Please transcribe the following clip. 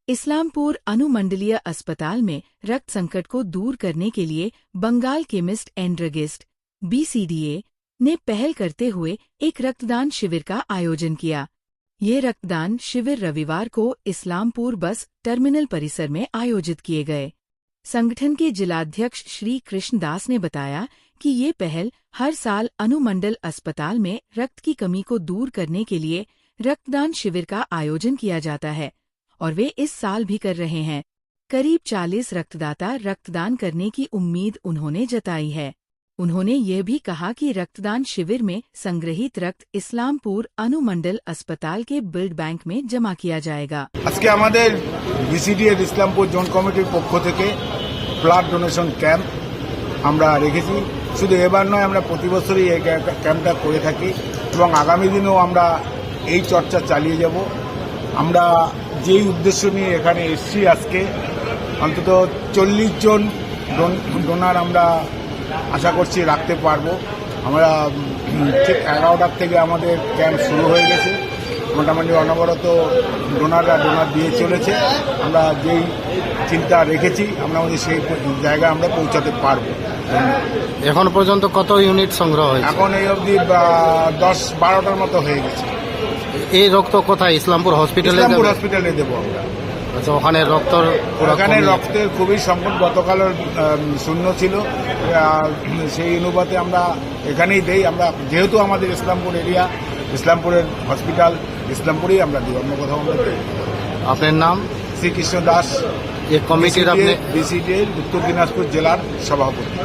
इस्लामपुर अनुमंडलीय अस्पताल में रक्त संकट को दूर करने के लिए Bengal chemist and druggist (BCDA) ने पहल करते हुए एक रक्तदान शिविर का आयोजन किया। ये रक्तदान शिविर रविवार को इस्लामपुर बस टर्मिनल परिसर में आयोजित किए गए। संगठन के जिलाध्यक्ष श्री कृष्णदास ने बताया कि ये पहल हर साल अनुमंडल अस्पताल में रक्त की कमी को दूर करने के लिए रक्तदान शिविर का आयोजन किया जाता है और वे इस साल भी कर रहे हैं। करीब 40 रक्तदाता रक्तदान करने की उम्मीद उन्होंने जताई है। उन्होंने ये भी कहा कि रक्तदान शिविर में संग्रहित रक्त इस्लामपुर अनुमंडल अस्पताल के ब्लड बैंक में जमा किया जाएगा। আজকে আমাদের BCDA ইসলামপুর জোন কমিটির পক্ষ থেকে ব্লাড ডোনেশন ক্যাম্প আমরা রেখেছি। শুধু এবার নয়, আমরা প্রতি বছরই এই ক্যাম্পটা করে থাকি এবং আগামী দিনেও আমরা এই চর্চা চালিয়ে যাব। আমরা যেই উদ্দেশ্য নিয়ে এখানে এসেছি, আজকে অন্তত 40 জন ডোনার আমরা আশা করছি রাখতে পারবো। আমরা ঠিক 11টার থেকে আমাদের ক্যাম্প শুরু হয়ে গেছে। মোটামুটি অনবরত ডোনাররা ডোনার দিয়ে চলেছে। আমরা যেই চিন্তা রেখেছি আমরা আমাদের সেই জায়গায় আমরা পৌঁছাতে পারবো। এখন পর্যন্ত কত ইউনিট সংগ্রহ হয়েছে? এখন এই অবধি 10-12টার মতো হয়ে গেছে। এই রক্ত কোথায়? ইসলামপুর হসপিটালে দেবো আমরা। আচ্ছা, ওখানে রক্তের খুবই সংকট, গতকাল শূন্য ছিল, সেই অনুপাতে আমরা এখানেই দেই। আমরা যেহেতু আমাদের ইসলামপুর এরিয়া, ইসলামপুরের হসপিটাল ইসলামপুরেই আমরা দিই, অন্য কোথাও আমরা দিই। আপনার নাম? শ্রীকৃষ্ণ দাস, এই কমিটির আপনি BCDA উত্তর দিনাজপুর জেলার সভাপতি।